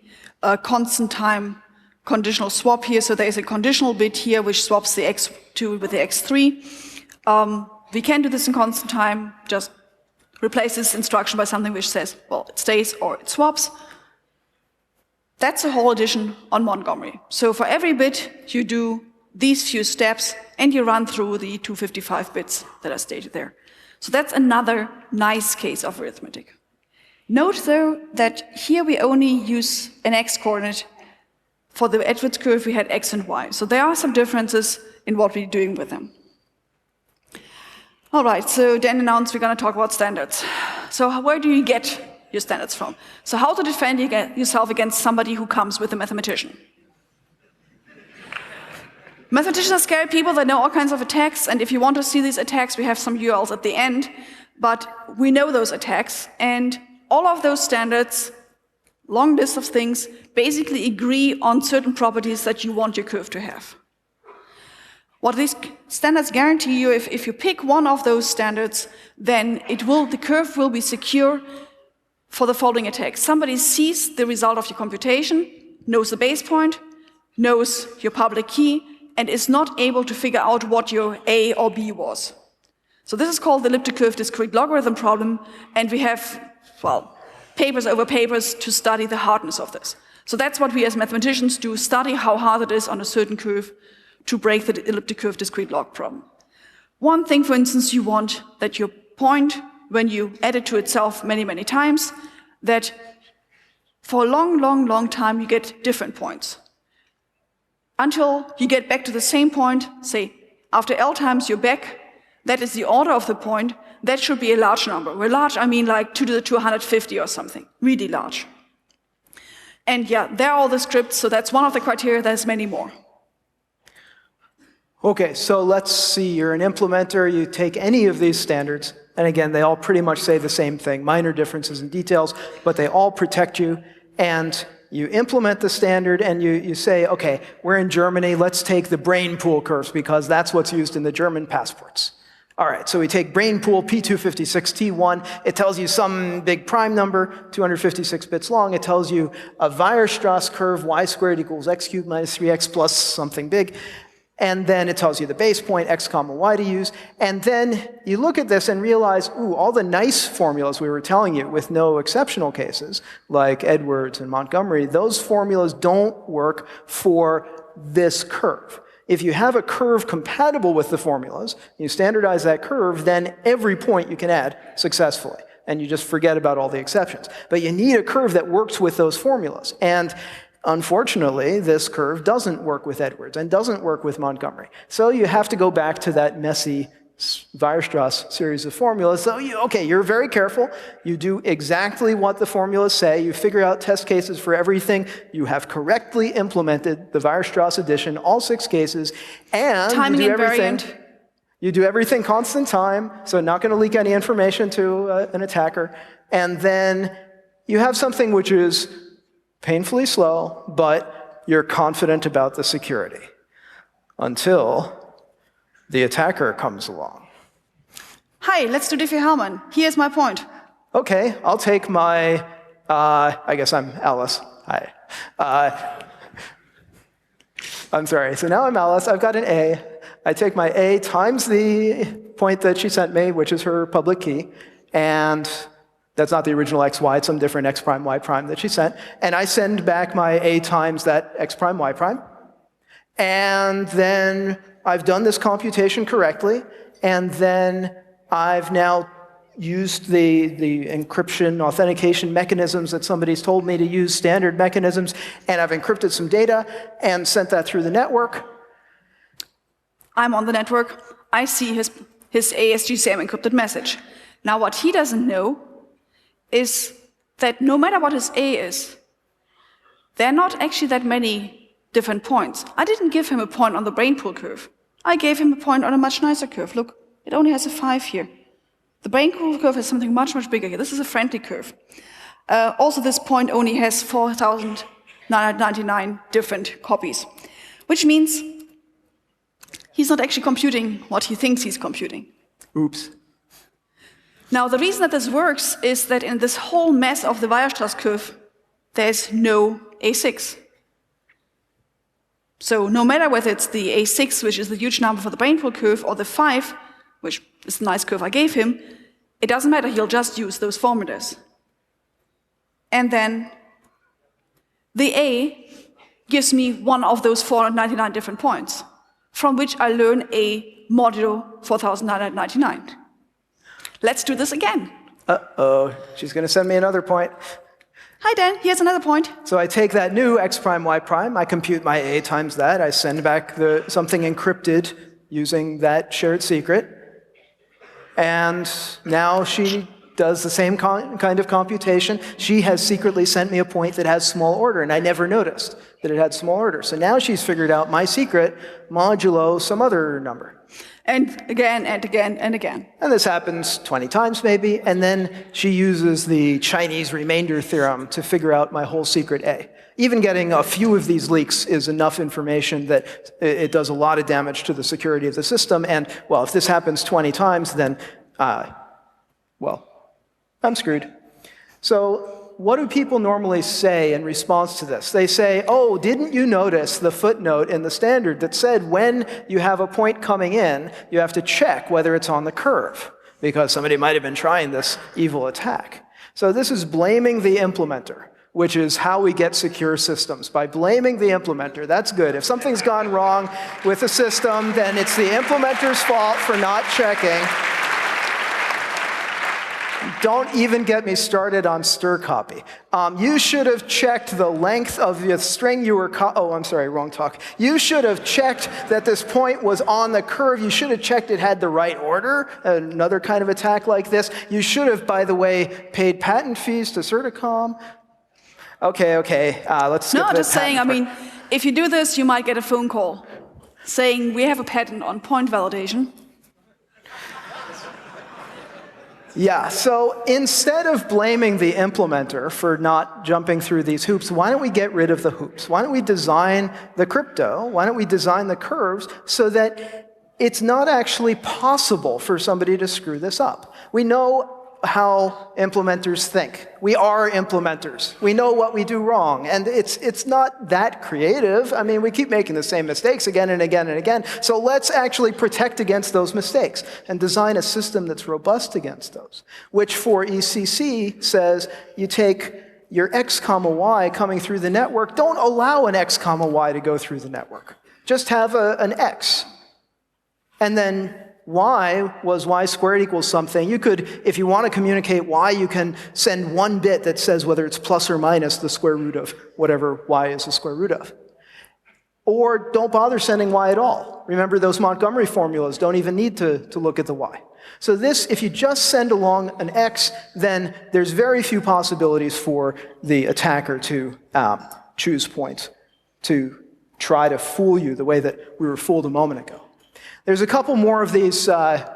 constant time conditional swap here. So there is a conditional bit here which swaps the x2 with the x3. we can do this in constant time, just replace this instruction by something which says, well, it stays or it swaps. That's a whole addition on Montgomery. So for every bit, you do these few steps, and you run through the 255 bits that are stated there. So that's another nice case of arithmetic. Note, though, that here we only use an x-coordinate. For the Edwards curve, we had x and y. So there are some differences in what we're doing with them. All right, so Dan announced we're going to talk about standards. So where do you get your standards from? So how to defend yourself against somebody who comes with a mathematician? Mathematicians are scary people that know all kinds of attacks, and if you want to see these attacks, we have some URLs at the end, but we know those attacks, and all of those standards, long list of things, basically agree on certain properties that you want your curve to have. What these standards guarantee you, if you pick one of those standards, then the curve will be secure for the following attacks. Somebody sees the result of your computation, knows the base point, knows your public key, and is not able to figure out what your A or B was. So this is called the elliptic curve discrete logarithm problem, and we have, well, papers over papers to study the hardness of this. So that's what we as mathematicians do, study how hard it is on a certain curve to break the elliptic curve discrete log problem. One thing, for instance, you want that your point, when you add it to itself many, many times, that for a long, long, long time you get different points. Until you get back to the same point, say, after L times you're back, that is the order of the point, that should be a large number. Where large, I mean like 2 to the 250 or something, really large. And yeah, there are all the scripts, so that's one of the criteria, there's many more. Okay, so let's see, you're an implementer, you take any of these standards, and again, they all pretty much say the same thing, minor differences in details, but they all protect you, and you implement the standard and you say, okay, we're in Germany, let's take the brain pool curves because that's what's used in the German passports. All right, so we take brain pool P256T1, it tells you some big prime number, 256 bits long, it tells you a Weierstrass curve, y squared equals x cubed minus 3x plus something big, and then it tells you the base point, x comma y to use, and then you look at this and realize, ooh, all the nice formulas we were telling you with no exceptional cases, like Edwards and Montgomery, those formulas don't work for this curve. If you have a curve compatible with the formulas, you standardize that curve, then every point you can add successfully, and you just forget about all the exceptions. But you need a curve that works with those formulas, and unfortunately, this curve doesn't work with Edwards and doesn't work with Montgomery. So you have to go back to that messy Weierstrass series of formulas. So, you're very careful. You do exactly what the formulas say. You figure out test cases for everything. You have correctly implemented the Weierstrass addition, all 6 cases, and timing you do everything. Invariant. You do everything constant time, so not going to leak any information to an attacker. And then you have something which is painfully slow, but you're confident about the security until the attacker comes along. Hi, let's do Diffie-Hellman. Here's my point. Okay, I'll take my, I guess I'm Alice. Hi. I'm sorry, so now I'm Alice, I've got an A. I take my A times the point that she sent me, which is her public key, and that's not the original x, y, it's some different x prime, y prime that she sent. And I send back my A times that x prime, y prime. And then I've done this computation correctly. And then I've now used the encryption authentication mechanisms that somebody's told me to use, standard mechanisms. And I've encrypted some data and sent that through the network. I'm on the network. I see his ASGCM encrypted message. Now, what he doesn't know is that no matter what his A is, there are not actually that many different points. I didn't give him a point on the brain pool curve. I gave him a point on a much nicer curve. Look, it only has a 5 here. The brain pool curve has something much, much bigger here. This is a friendly curve. Also, this point only has 4,999 different copies, which means he's not actually computing what he thinks he's computing. Oops. Now, the reason that this works is that in this whole mess of the Weierstrass curve, there's no A6. So no matter whether it's the A6, which is the huge number for the brain pool curve, or the 5, which is the nice curve I gave him, it doesn't matter, he'll just use those formulas. And then the A gives me one of those 499 different points, from which I learn A modulo 4,999. Let's do this again. Uh-oh, she's going to send me another point. Hi, Dan, here's another point. So I take that new x prime, y prime, I compute my A times that, I send back something encrypted using that shared secret, and now she does the same kind of computation. She has secretly sent me a point that has small order, and I never noticed that it had small order. So now she's figured out my secret modulo some other number. And again, and again, and again. And this happens 20 times maybe, and then she uses the Chinese remainder theorem to figure out my whole secret A. Even getting a few of these leaks is enough information that it does a lot of damage to the security of the system, and, well, if this happens 20 times, then, well, I'm screwed. So what do people normally say in response to this? They say, oh, didn't you notice the footnote in the standard that said when you have a point coming in, you have to check whether it's on the curve, because somebody might have been trying this evil attack. So this is blaming the implementer, which is how we get secure systems, by blaming the implementer. That's good. If something's gone wrong with the system, then it's the implementer's fault for not checking. Don't even get me started on stir copy. You should have checked the length of the string you were oh, I'm sorry, wrong talk. You should have checked that this point was on the curve. You should have checked it had the right order, another kind of attack like this. You should have, by the way, paid patent fees to Certicom. Okay, let's skip No, the just saying, I patent mean, if you do this, you might get a phone call saying, we have a patent on point validation. Yeah, so instead of blaming the implementer for not jumping through these hoops, why don't we get rid of the hoops? Why don't we design the crypto? Why don't we design the curves so that it's not actually possible for somebody to screw this up? We know how implementers think. We are implementers. We know what we do wrong, and it's not that creative. I mean, we keep making the same mistakes again and again and again, so let's actually protect against those mistakes and design a system that's robust against those, which for ECC says you take your x comma y coming through the network, don't allow an x comma y to go through the network. Just have an x. And then y was y squared equals something. You could, if you want to communicate y, you can send one bit that says whether it's plus or minus the square root of whatever y is the square root of. Or don't bother sending y at all. Remember, those Montgomery formulas don't even need to look at the y. So this, if you just send along an x, then there's very few possibilities for the attacker to choose points, to try to fool you the way that we were fooled a moment ago. There's a couple more of these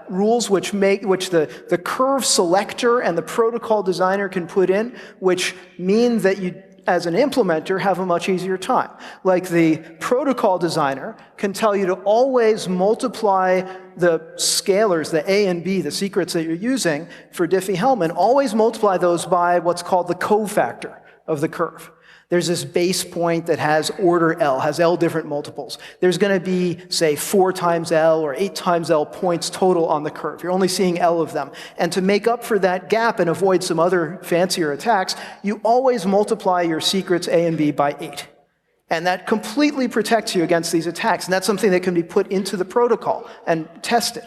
rules which the curve selector and the protocol designer can put in, which mean that you, as an implementer, have a much easier time. Like the protocol designer can tell you to always multiply the scalars, the A and B, the secrets that you're using for Diffie-Hellman, always multiply those by what's called the cofactor of the curve. There's this base point that has order L, has L different multiples. There's going to be, say, 4 times L or 8 times L points total on the curve. You're only seeing L of them. And to make up for that gap and avoid some other fancier attacks, you always multiply your secrets A and B by 8. And that completely protects you against these attacks. And that's something that can be put into the protocol and tested.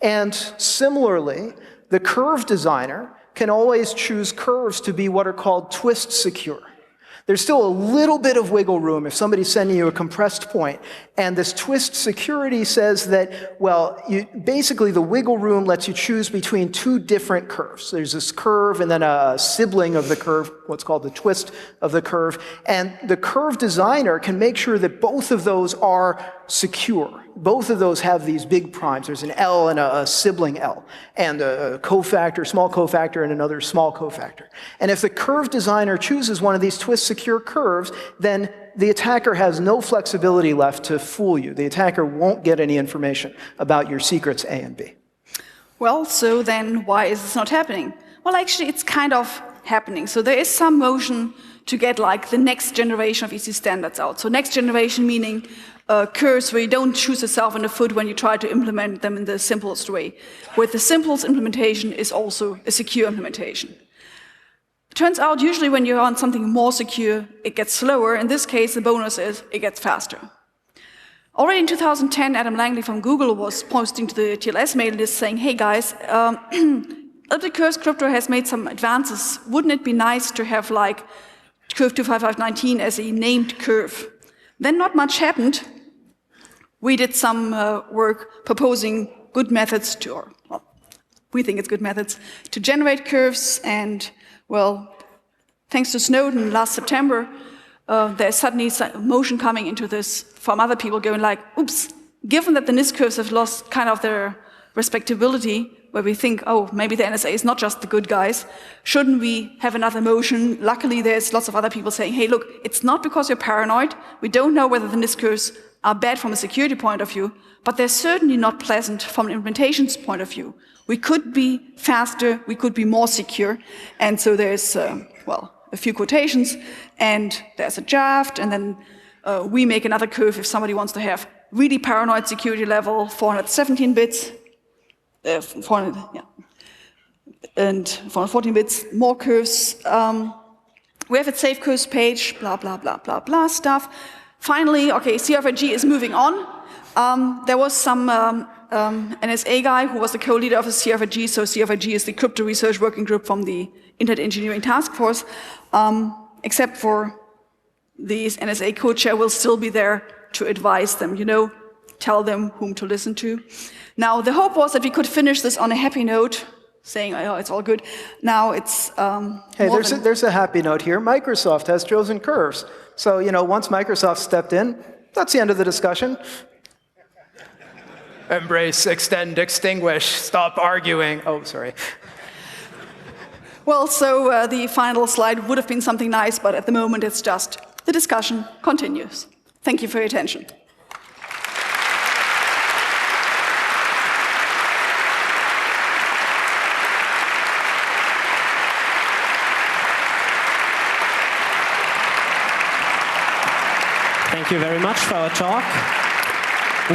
And similarly, the curve designer can always choose curves to be what are called twist secure. There's still a little bit of wiggle room if somebody's sending you a compressed point. And this twist security says that, well, basically the wiggle room lets you choose between 2 different curves. There's this curve and then a sibling of the curve, what's called the twist of the curve. And the curve designer can make sure that both of those are secure. Both of those have these big primes. There's an L and a sibling L, and a cofactor, small cofactor, and another small cofactor. And if the curve designer chooses one of these twist secure curves, then the attacker has no flexibility left to fool you. The attacker won't get any information about your secrets A and B. Well, so then why is this not happening? Well, actually, it's kind of happening. So there is some motion to get like the next generation of EC standards out. So next generation meaning curves where you don't shoot yourself in the foot when you try to implement them in the simplest way. With the simplest implementation is also a secure implementation. Turns out usually when you're on something more secure, it gets slower. In this case, the bonus is it gets faster. Already in 2010, Adam Langley from Google was posting to the TLS mailing list saying, hey guys, elliptic curves crypto has made some advances. Wouldn't it be nice to have like curve 25519 as a named curve? Then not much happened. We did some work proposing good methods to, or well, we think it's good methods, to generate curves. And well, thanks to Snowden last September, there's suddenly motion coming into this from other people going like, oops, given that the NIST curves have lost kind of their respectability, where we think, oh, maybe the NSA is not just the good guys, shouldn't we have another motion? Luckily, there's lots of other people saying, hey, look, it's not because you're paranoid. We don't know whether the NIST curves are bad from a security point of view, but they're certainly not pleasant from an implementation point of view. We could be faster, we could be more secure, and so there's, well, a few quotations, and there's a draft, and then we make another curve if somebody wants to have really paranoid security level, 417 bits, 400, yeah, and 414 bits, more curves. We have a safe curves page, blah, blah, blah, blah, blah stuff. Finally, okay, CRFG is moving on. There was some NSA guy who was the co-leader of the CRFG, so CRFG is the crypto research working group from the Internet Engineering Task Force, except for the NSA co-chair will still be there to advise them, you know, tell them whom to listen to. Now, the hope was that we could finish this on a happy note, saying, oh, it's all good. Now it's hey, there's a happy note here. Microsoft has chosen curves. So, you know, once Microsoft stepped in, that's the end of the discussion. Embrace, extend, extinguish, stop arguing. Oh, sorry. Well, so the final slide would have been something nice, but at the moment it's just the discussion continues. Thank you for your attention. Thank you very much for our talk.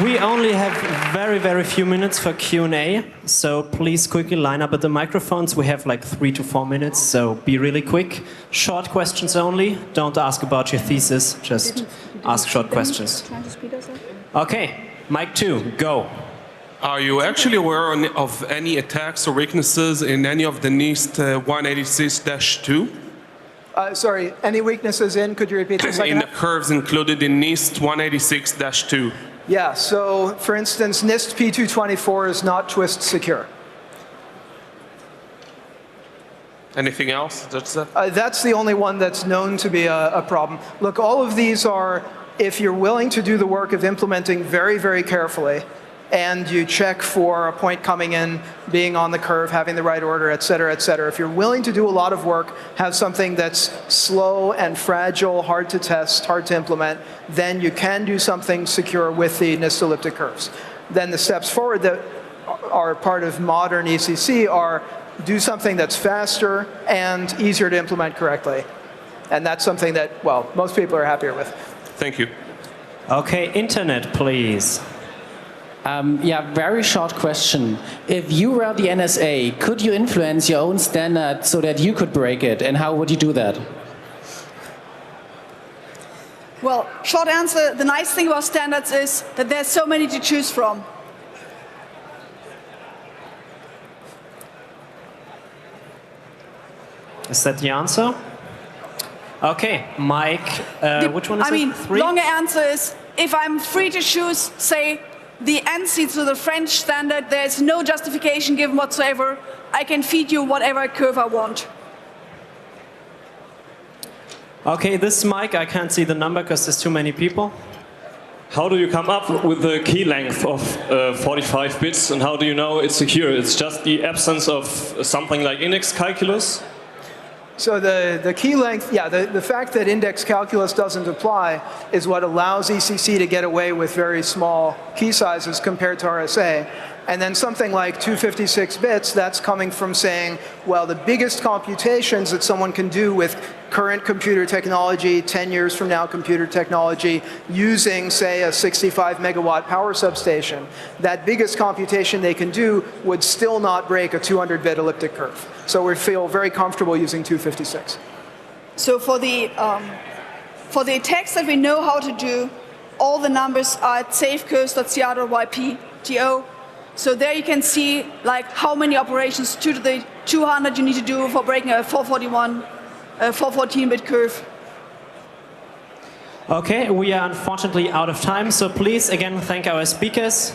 We only have very, very few minutes for Q&A, so please quickly line up at the microphones. We have like 3 to 4 minutes, so be really quick. Short questions only. Don't ask about your thesis, just ask short questions. Okay, mic 2, go. Are you actually aware of any attacks or weaknesses in any of the NIST 186-2? Sorry, any weaknesses in? Could you repeat the second? In the curves included in NIST 186-2. Yeah, so for instance, NIST P224 is not twist secure. Anything else? That's the only one that's known to be a problem. Look, all of these are, if you're willing to do the work of implementing very, very carefully, and you check for a point coming in, being on the curve, having the right order, et cetera, et cetera. If you're willing to do a lot of work, have something that's slow and fragile, hard to test, hard to implement, then you can do something secure with the NIST elliptic curves. Then the steps forward that are part of modern ECC are do something that's faster and easier to implement correctly. And that's something that, well, most people are happier with. Thank you. Okay, internet, please. Yeah, very short question. If you were the NSA, could you influence your own standard so that you could break it? And how would you do that? Well, short answer, the nice thing about standards is that there's so many to choose from. Is that the answer? Okay, Mike, which one is it? I mean, 3? longer answer is, if I'm free to choose, say, the ANSI to the French standard, there's no justification given whatsoever. I can feed you whatever curve I want. Okay, this mic, I can't see the number because there's too many people. How do you come up with the key length of 45 bits, and how do you know it's secure? It's just the absence of something like index calculus? So the key length, yeah, the fact that index calculus doesn't apply is what allows ECC to get away with very small key sizes compared to RSA. And then something like 256 bits, that's coming from saying, well, the biggest computations that someone can do with current computer technology, 10 years from now computer technology, using, say, a 65 megawatt power substation, that biggest computation they can do would still not break a 200-bit elliptic curve. So we feel very comfortable using 256. So for the attacks that we know how to do, all the numbers are at safecurves.cr.yp.to. So there you can see like how many operations 2 to the 200 you need to do for breaking a 414-bit curve. Okay, we are unfortunately out of time, so please again thank our speakers.